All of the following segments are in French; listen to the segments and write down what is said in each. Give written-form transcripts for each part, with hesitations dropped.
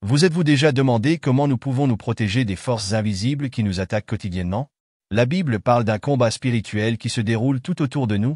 Vous êtes-vous déjà demandé comment nous pouvons nous protéger des forces invisibles qui nous attaquent quotidiennement? La Bible parle d'un combat spirituel qui se déroule tout autour de nous,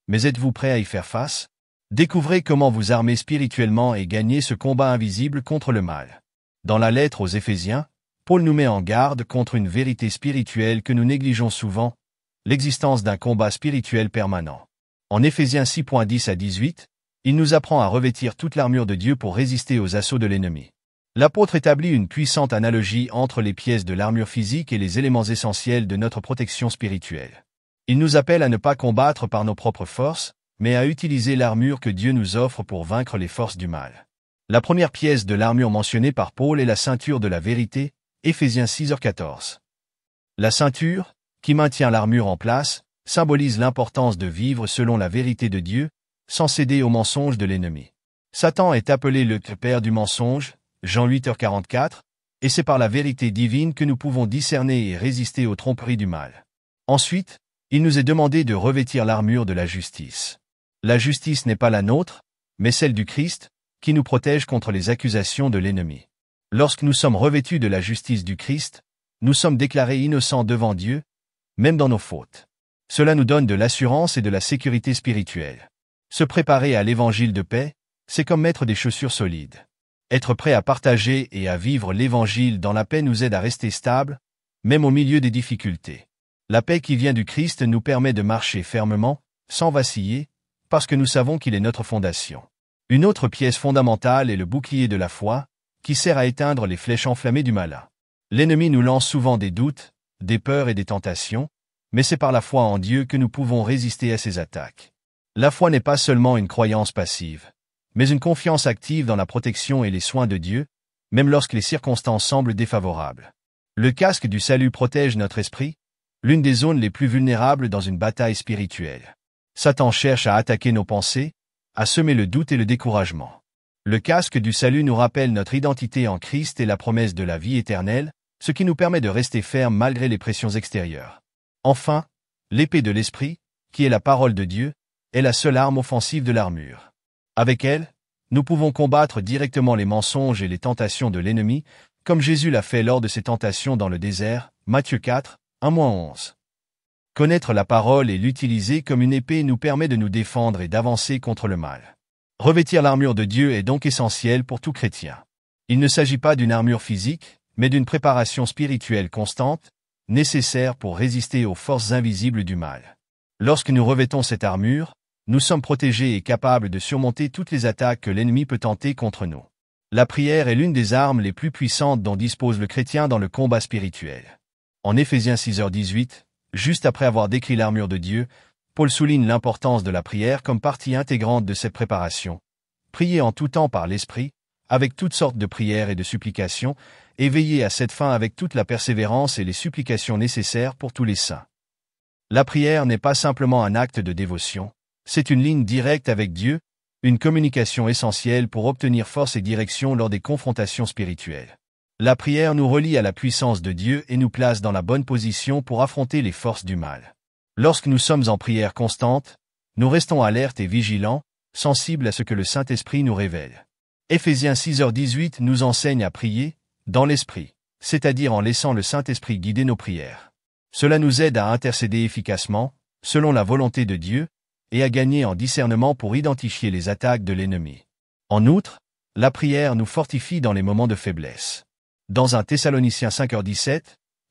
mais êtes-vous prêt à y faire face? Découvrez comment vous armer spirituellement et gagner ce combat invisible contre le mal. Dans la lettre aux Éphésiens, Paul nous met en garde contre une vérité spirituelle que nous négligeons souvent, l'existence d'un combat spirituel permanent. En Éphésiens 6.10 à 18, il nous apprend à revêtir toute l'armure de Dieu pour résister aux assauts de l'ennemi. L'apôtre établit une puissante analogie entre les pièces de l'armure physique et les éléments essentiels de notre protection spirituelle. Il nous appelle à ne pas combattre par nos propres forces, mais à utiliser l'armure que Dieu nous offre pour vaincre les forces du mal. La première pièce de l'armure mentionnée par Paul est la ceinture de la vérité, Éphésiens 6h14. La ceinture, qui maintient l'armure en place, symbolise l'importance de vivre selon la vérité de Dieu, sans céder aux mensonges de l'ennemi. Satan est appelé le père du mensonge, Jean 8h44, et c'est par la vérité divine que nous pouvons discerner et résister aux tromperies du mal. Ensuite, il nous est demandé de revêtir l'armure de la justice. La justice n'est pas la nôtre, mais celle du Christ, qui nous protège contre les accusations de l'ennemi. Lorsque nous sommes revêtus de la justice du Christ, nous sommes déclarés innocents devant Dieu, même dans nos fautes. Cela nous donne de l'assurance et de la sécurité spirituelle. Se préparer à l'évangile de paix, c'est comme mettre des chaussures solides. Être prêt à partager et à vivre l'évangile dans la paix nous aide à rester stables, même au milieu des difficultés. La paix qui vient du Christ nous permet de marcher fermement, sans vaciller, parce que nous savons qu'il est notre fondation. Une autre pièce fondamentale est le bouclier de la foi, qui sert à éteindre les flèches enflammées du malin. L'ennemi nous lance souvent des doutes, des peurs et des tentations, mais c'est par la foi en Dieu que nous pouvons résister à ces attaques. La foi n'est pas seulement une croyance passive, mais une confiance active dans la protection et les soins de Dieu, même lorsque les circonstances semblent défavorables. Le casque du salut protège notre esprit, l'une des zones les plus vulnérables dans une bataille spirituelle. Satan cherche à attaquer nos pensées, à semer le doute et le découragement. Le casque du salut nous rappelle notre identité en Christ et la promesse de la vie éternelle, ce qui nous permet de rester fermes malgré les pressions extérieures. Enfin, l'épée de l'esprit, qui est la parole de Dieu, est la seule arme offensive de l'armure. Avec elle, nous pouvons combattre directement les mensonges et les tentations de l'ennemi, comme Jésus l'a fait lors de ses tentations dans le désert, Matthieu 4, 1-11. Connaître la parole et l'utiliser comme une épée nous permet de nous défendre et d'avancer contre le mal. Revêtir l'armure de Dieu est donc essentiel pour tout chrétien. Il ne s'agit pas d'une armure physique, mais d'une préparation spirituelle constante, nécessaire pour résister aux forces invisibles du mal. Lorsque nous revêtons cette armure, nous sommes protégés et capables de surmonter toutes les attaques que l'ennemi peut tenter contre nous. La prière est l'une des armes les plus puissantes dont dispose le chrétien dans le combat spirituel. En Éphésiens 6h18, juste après avoir décrit l'armure de Dieu, Paul souligne l'importance de la prière comme partie intégrante de cette préparation. Priez en tout temps par l'Esprit, avec toutes sortes de prières et de supplications, et veillez à cette fin avec toute la persévérance et les supplications nécessaires pour tous les saints. La prière n'est pas simplement un acte de dévotion, c'est une ligne directe avec Dieu, une communication essentielle pour obtenir force et direction lors des confrontations spirituelles. La prière nous relie à la puissance de Dieu et nous place dans la bonne position pour affronter les forces du mal. Lorsque nous sommes en prière constante, nous restons alertes et vigilants, sensibles à ce que le Saint-Esprit nous révèle. Éphésiens 6h18 nous enseigne à prier, dans l'Esprit, c'est-à-dire en laissant le Saint-Esprit guider nos prières. Cela nous aide à intercéder efficacement, selon la volonté de Dieu, et à gagner en discernement pour identifier les attaques de l'ennemi. En outre, la prière nous fortifie dans les moments de faiblesse. Dans 1 Thessaloniciens 5h17,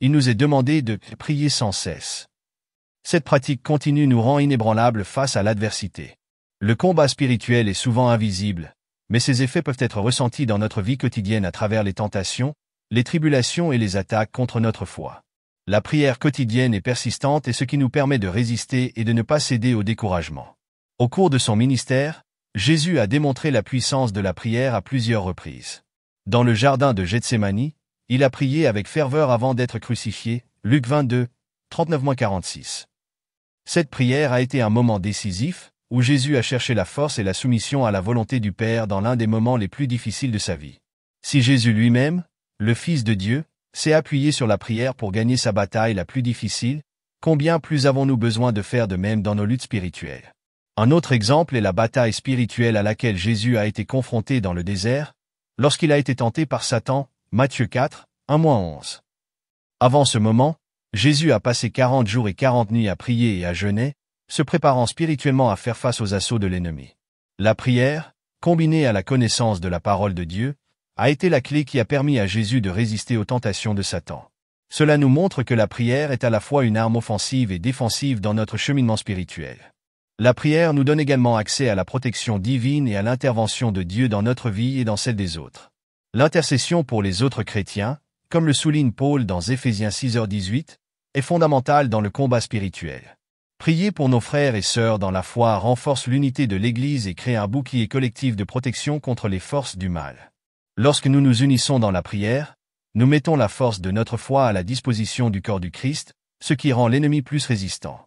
il nous est demandé de prier sans cesse. Cette pratique continue nous rend inébranlables face à l'adversité. Le combat spirituel est souvent invisible, mais ses effets peuvent être ressentis dans notre vie quotidienne à travers les tentations, les tribulations et les attaques contre notre foi. La prière quotidienne et persistante est ce qui nous permet de résister et de ne pas céder au découragement. Au cours de son ministère, Jésus a démontré la puissance de la prière à plusieurs reprises. Dans le jardin de Gethsémani, il a prié avec ferveur avant d'être crucifié, Luc 22, 39-46. Cette prière a été un moment décisif, où Jésus a cherché la force et la soumission à la volonté du Père dans l'un des moments les plus difficiles de sa vie. Si Jésus lui-même, le Fils de Dieu, s'est appuyé sur la prière pour gagner sa bataille la plus difficile, combien plus avons-nous besoin de faire de même dans nos luttes spirituelles? Un autre exemple est la bataille spirituelle à laquelle Jésus a été confronté dans le désert, lorsqu'il a été tenté par Satan, Matthieu 4, 1-11. Avant ce moment, Jésus a passé 40 jours et 40 nuits à prier et à jeûner, se préparant spirituellement à faire face aux assauts de l'ennemi. La prière, combinée à la connaissance de la parole de Dieu, a été la clé qui a permis à Jésus de résister aux tentations de Satan. Cela nous montre que la prière est à la fois une arme offensive et défensive dans notre cheminement spirituel. La prière nous donne également accès à la protection divine et à l'intervention de Dieu dans notre vie et dans celle des autres. L'intercession pour les autres chrétiens, comme le souligne Paul dans Éphésiens 6h18, est fondamentale dans le combat spirituel. Prier pour nos frères et sœurs dans la foi renforce l'unité de l'Église et crée un bouclier collectif de protection contre les forces du mal. Lorsque nous nous unissons dans la prière, nous mettons la force de notre foi à la disposition du corps du Christ, ce qui rend l'ennemi plus résistant.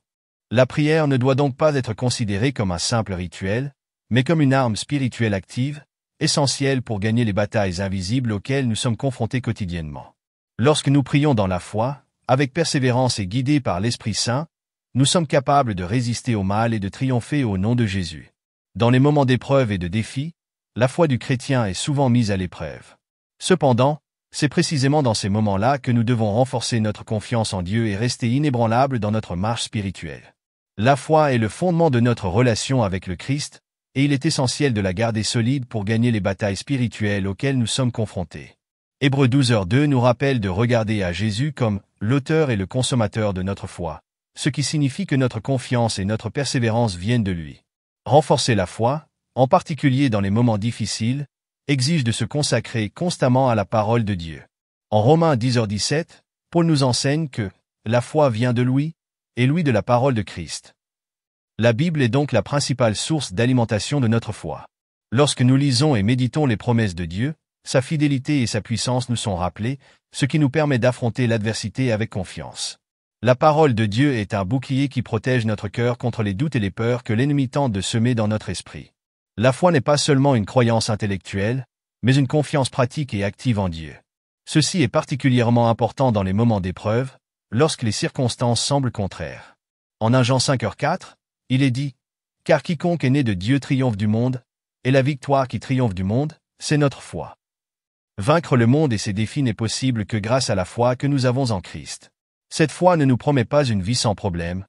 La prière ne doit donc pas être considérée comme un simple rituel, mais comme une arme spirituelle active, essentielle pour gagner les batailles invisibles auxquelles nous sommes confrontés quotidiennement. Lorsque nous prions dans la foi, avec persévérance et guidés par l'Esprit Saint, nous sommes capables de résister au mal et de triompher au nom de Jésus. Dans les moments d'épreuve et de défi, la foi du chrétien est souvent mise à l'épreuve. Cependant, c'est précisément dans ces moments-là que nous devons renforcer notre confiance en Dieu et rester inébranlables dans notre marche spirituelle. La foi est le fondement de notre relation avec le Christ, et il est essentiel de la garder solide pour gagner les batailles spirituelles auxquelles nous sommes confrontés. Hébreux 12h2 nous rappelle de regarder à Jésus comme l'auteur et le consommateur de notre foi, ce qui signifie que notre confiance et notre persévérance viennent de lui. Renforcer la foi, en particulier dans les moments difficiles, exige de se consacrer constamment à la parole de Dieu. En Romains 10h17, Paul nous enseigne que la foi vient de lui, et lui de la parole de Christ. La Bible est donc la principale source d'alimentation de notre foi. Lorsque nous lisons et méditons les promesses de Dieu, sa fidélité et sa puissance nous sont rappelées, ce qui nous permet d'affronter l'adversité avec confiance. La parole de Dieu est un bouclier qui protège notre cœur contre les doutes et les peurs que l'ennemi tente de semer dans notre esprit. La foi n'est pas seulement une croyance intellectuelle, mais une confiance pratique et active en Dieu. Ceci est particulièrement important dans les moments d'épreuve, lorsque les circonstances semblent contraires. En 1 Jean 5h4, il est dit « Car quiconque est né de Dieu triomphe du monde, et la victoire qui triomphe du monde, c'est notre foi. » Vaincre le monde et ses défis n'est possible que grâce à la foi que nous avons en Christ. Cette foi ne nous promet pas une vie sans problème,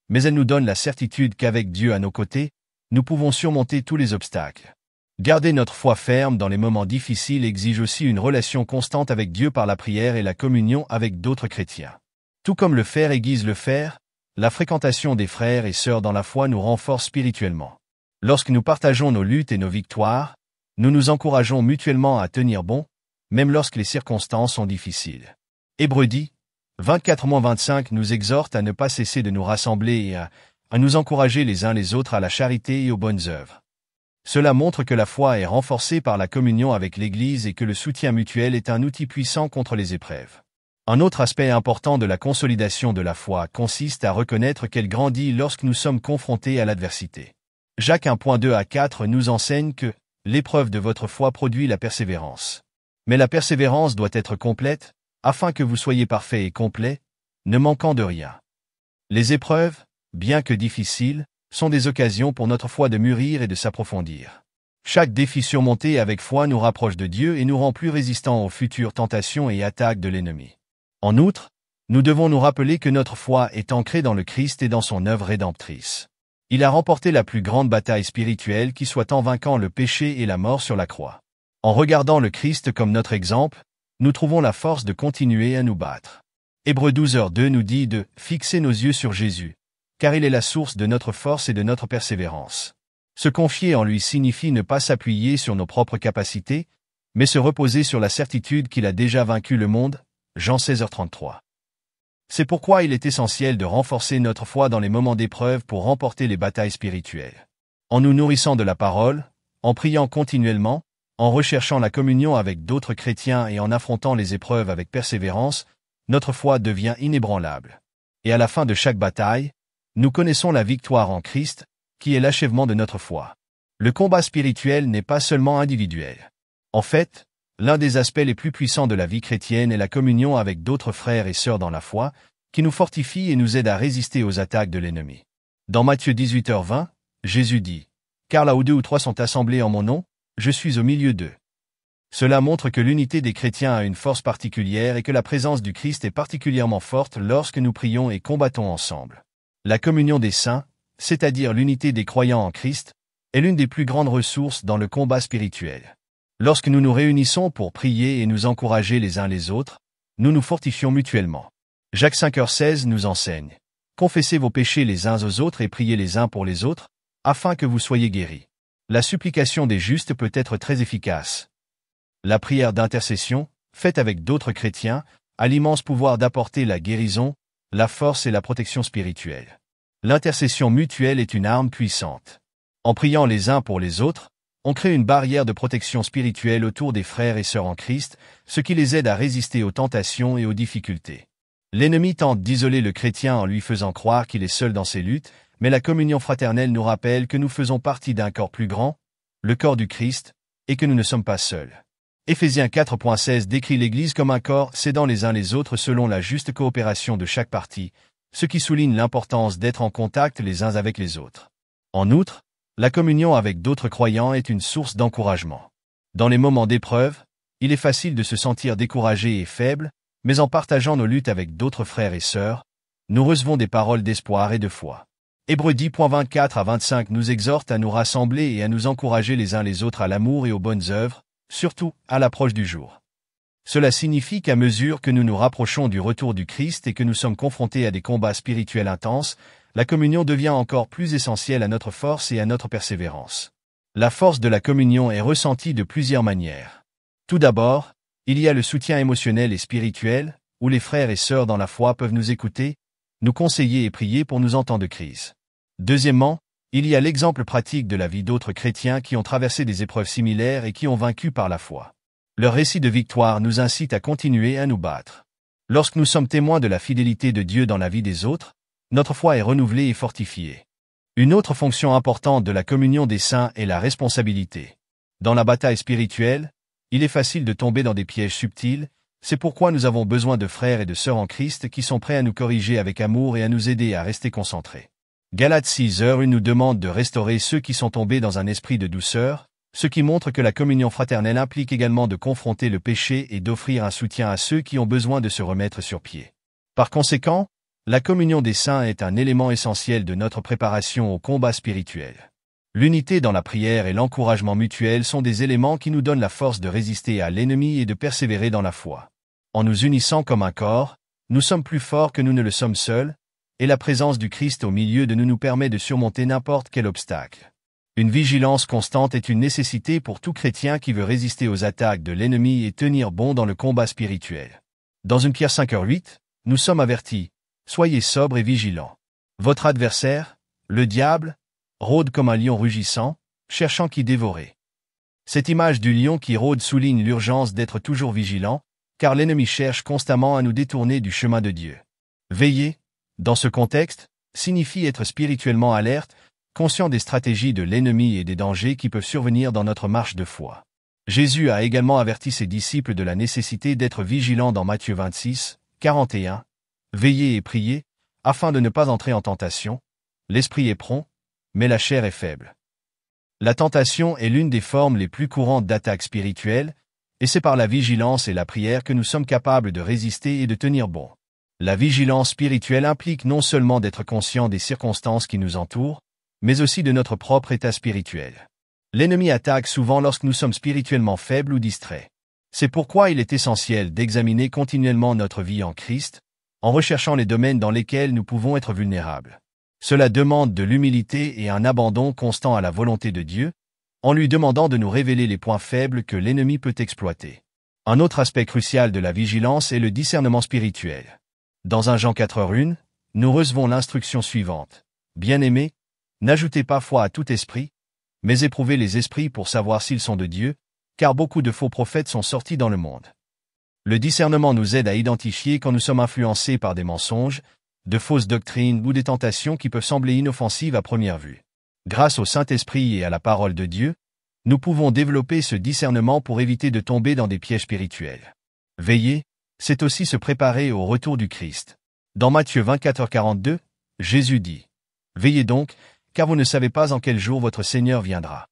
mais elle nous donne la certitude qu'avec Dieu à nos côtés, nous pouvons surmonter tous les obstacles. Garder notre foi ferme dans les moments difficiles exige aussi une relation constante avec Dieu par la prière et la communion avec d'autres chrétiens. Tout comme le fer aiguise le fer, la fréquentation des frères et sœurs dans la foi nous renforce spirituellement. Lorsque nous partageons nos luttes et nos victoires, nous nous encourageons mutuellement à tenir bon, même lorsque les circonstances sont difficiles. Hébreux 10, 24-25 nous exhorte à ne pas cesser de nous rassembler et à nous encourager les uns les autres à la charité et aux bonnes œuvres. Cela montre que la foi est renforcée par la communion avec l'Église et que le soutien mutuel est un outil puissant contre les épreuves. Un autre aspect important de la consolidation de la foi consiste à reconnaître qu'elle grandit lorsque nous sommes confrontés à l'adversité. Jacques 1.2-4 nous enseigne que l'épreuve de votre foi produit la persévérance. Mais la persévérance doit être complète, afin que vous soyez parfaits et complets, ne manquant de rien. Les épreuves, bien que difficiles, sont des occasions pour notre foi de mûrir et de s'approfondir. Chaque défi surmonté avec foi nous rapproche de Dieu et nous rend plus résistants aux futures tentations et attaques de l'ennemi. En outre, nous devons nous rappeler que notre foi est ancrée dans le Christ et dans son œuvre rédemptrice. Il a remporté la plus grande bataille spirituelle qui soit en vainquant le péché et la mort sur la croix. En regardant le Christ comme notre exemple, nous trouvons la force de continuer à nous battre. Hébreux 12h2 nous dit de fixer nos yeux sur Jésus, car il est la source de notre force et de notre persévérance. Se confier en lui signifie ne pas s'appuyer sur nos propres capacités, mais se reposer sur la certitude qu'il a déjà vaincu le monde, Jean 16h33. C'est pourquoi il est essentiel de renforcer notre foi dans les moments d'épreuve pour remporter les batailles spirituelles. En nous nourrissant de la parole, en priant continuellement, en recherchant la communion avec d'autres chrétiens et en affrontant les épreuves avec persévérance, notre foi devient inébranlable. Et à la fin de chaque bataille, nous connaissons la victoire en Christ, qui est l'achèvement de notre foi. Le combat spirituel n'est pas seulement individuel. En fait, l'un des aspects les plus puissants de la vie chrétienne est la communion avec d'autres frères et sœurs dans la foi, qui nous fortifie et nous aide à résister aux attaques de l'ennemi. Dans Matthieu 18h20, Jésus dit « Car là où 2 ou 3 sont assemblés en mon nom, je suis au milieu d'eux. » Cela montre que l'unité des chrétiens a une force particulière et que la présence du Christ est particulièrement forte lorsque nous prions et combattons ensemble. La communion des saints, c'est-à-dire l'unité des croyants en Christ, est l'une des plus grandes ressources dans le combat spirituel. Lorsque nous nous réunissons pour prier et nous encourager les uns les autres, nous nous fortifions mutuellement. Jacques 5h16 nous enseigne: confessez vos péchés les uns aux autres et priez les uns pour les autres, afin que vous soyez guéris. La supplication des justes peut être très efficace. La prière d'intercession, faite avec d'autres chrétiens, a l'immense pouvoir d'apporter la guérison, la force et la protection spirituelle. L'intercession mutuelle est une arme puissante. En priant les uns pour les autres, on crée une barrière de protection spirituelle autour des frères et sœurs en Christ, ce qui les aide à résister aux tentations et aux difficultés. L'ennemi tente d'isoler le chrétien en lui faisant croire qu'il est seul dans ses luttes, mais la communion fraternelle nous rappelle que nous faisons partie d'un corps plus grand, le corps du Christ, et que nous ne sommes pas seuls. Éphésiens 4.16 décrit l'Église comme un corps s'aidant les uns les autres selon la juste coopération de chaque partie, ce qui souligne l'importance d'être en contact les uns avec les autres. En outre, la communion avec d'autres croyants est une source d'encouragement. Dans les moments d'épreuve, il est facile de se sentir découragé et faible, mais en partageant nos luttes avec d'autres frères et sœurs, nous recevons des paroles d'espoir et de foi. Hébreux 10.24-25 nous exhorte à nous rassembler et à nous encourager les uns les autres à l'amour et aux bonnes œuvres, surtout à l'approche du jour. Cela signifie qu'à mesure que nous nous rapprochons du retour du Christ et que nous sommes confrontés à des combats spirituels intenses, la communion devient encore plus essentielle à notre force et à notre persévérance. La force de la communion est ressentie de plusieurs manières. Tout d'abord, il y a le soutien émotionnel et spirituel, où les frères et sœurs dans la foi peuvent nous écouter, nous conseiller et prier pour nous en temps de crise. Deuxièmement, il y a l'exemple pratique de la vie d'autres chrétiens qui ont traversé des épreuves similaires et qui ont vaincu par la foi. Leur récit de victoire nous incite à continuer à nous battre. Lorsque nous sommes témoins de la fidélité de Dieu dans la vie des autres, notre foi est renouvelée et fortifiée. Une autre fonction importante de la communion des saints est la responsabilité. Dans la bataille spirituelle, il est facile de tomber dans des pièges subtils, c'est pourquoi nous avons besoin de frères et de sœurs en Christ qui sont prêts à nous corriger avec amour et à nous aider à rester concentrés. Galates 6h nous demande de restaurer ceux qui sont tombés dans un esprit de douceur, ce qui montre que la communion fraternelle implique également de confronter le péché et d'offrir un soutien à ceux qui ont besoin de se remettre sur pied. Par conséquent, la communion des saints est un élément essentiel de notre préparation au combat spirituel. L'unité dans la prière et l'encouragement mutuel sont des éléments qui nous donnent la force de résister à l'ennemi et de persévérer dans la foi. En nous unissant comme un corps, nous sommes plus forts que nous ne le sommes seuls, et la présence du Christ au milieu de nous permet de surmonter n'importe quel obstacle. Une vigilance constante est une nécessité pour tout chrétien qui veut résister aux attaques de l'ennemi et tenir bon dans le combat spirituel. Dans 1 Pierre 5h8, nous sommes avertis: soyez sobres et vigilants. Votre adversaire, le diable, rôde comme un lion rugissant, cherchant qui dévorer. Cette image du lion qui rôde souligne l'urgence d'être toujours vigilant, car l'ennemi cherche constamment à nous détourner du chemin de Dieu. Veiller, dans ce contexte, signifie être spirituellement alerte, conscient des stratégies de l'ennemi et des dangers qui peuvent survenir dans notre marche de foi. Jésus a également averti ses disciples de la nécessité d'être vigilants dans Matthieu 26, 41. Veillez et priez, afin de ne pas entrer en tentation. L'esprit est prompt, mais la chair est faible. La tentation est l'une des formes les plus courantes d'attaque spirituelle, et c'est par la vigilance et la prière que nous sommes capables de résister et de tenir bon. La vigilance spirituelle implique non seulement d'être conscient des circonstances qui nous entourent, mais aussi de notre propre état spirituel. L'ennemi attaque souvent lorsque nous sommes spirituellement faibles ou distraits. C'est pourquoi il est essentiel d'examiner continuellement notre vie en Christ, en recherchant les domaines dans lesquels nous pouvons être vulnérables. Cela demande de l'humilité et un abandon constant à la volonté de Dieu, en lui demandant de nous révéler les points faibles que l'ennemi peut exploiter. Un autre aspect crucial de la vigilance est le discernement spirituel. Dans 1 Jean 4:1, nous recevons l'instruction suivante. Bien-aimés, n'ajoutez pas foi à tout esprit, mais éprouvez les esprits pour savoir s'ils sont de Dieu, car beaucoup de faux prophètes sont sortis dans le monde. Le discernement nous aide à identifier quand nous sommes influencés par des mensonges, de fausses doctrines ou des tentations qui peuvent sembler inoffensives à première vue. Grâce au Saint-Esprit et à la parole de Dieu, nous pouvons développer ce discernement pour éviter de tomber dans des pièges spirituels. Veiller, c'est aussi se préparer au retour du Christ. Dans Matthieu 24h42, Jésus dit: « Veillez donc, car vous ne savez pas en quel jour votre Seigneur viendra. »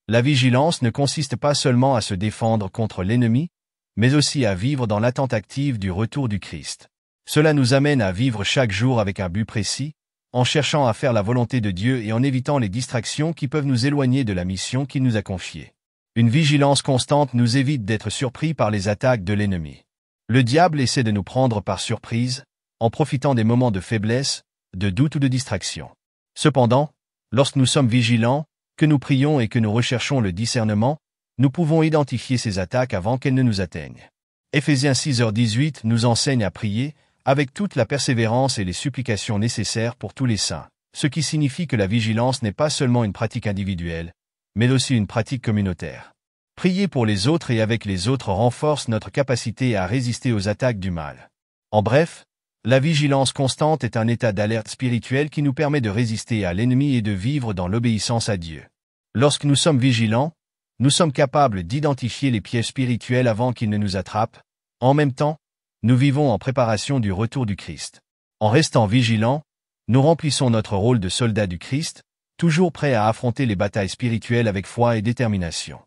La vigilance ne consiste pas seulement à se défendre contre l'ennemi, mais aussi à vivre dans l'attente active du retour du Christ. Cela nous amène à vivre chaque jour avec un but précis, en cherchant à faire la volonté de Dieu et en évitant les distractions qui peuvent nous éloigner de la mission qu'il nous a confiée. Une vigilance constante nous évite d'être surpris par les attaques de l'ennemi. Le diable essaie de nous prendre par surprise, en profitant des moments de faiblesse, de doute ou de distraction. Cependant, lorsque nous sommes vigilants, que nous prions et que nous recherchons le discernement, nous pouvons identifier ces attaques avant qu'elles ne nous atteignent. Éphésiens 6h18 nous enseigne à prier, avec toute la persévérance et les supplications nécessaires pour tous les saints, ce qui signifie que la vigilance n'est pas seulement une pratique individuelle, mais aussi une pratique communautaire. Prier pour les autres et avec les autres renforce notre capacité à résister aux attaques du mal. En bref, la vigilance constante est un état d'alerte spirituelle qui nous permet de résister à l'ennemi et de vivre dans l'obéissance à Dieu. Lorsque nous sommes vigilants, nous sommes capables d'identifier les pièges spirituels avant qu'ils ne nous attrapent. En même temps, nous vivons en préparation du retour du Christ. En restant vigilants, nous remplissons notre rôle de soldats du Christ, toujours prêts à affronter les batailles spirituelles avec foi et détermination.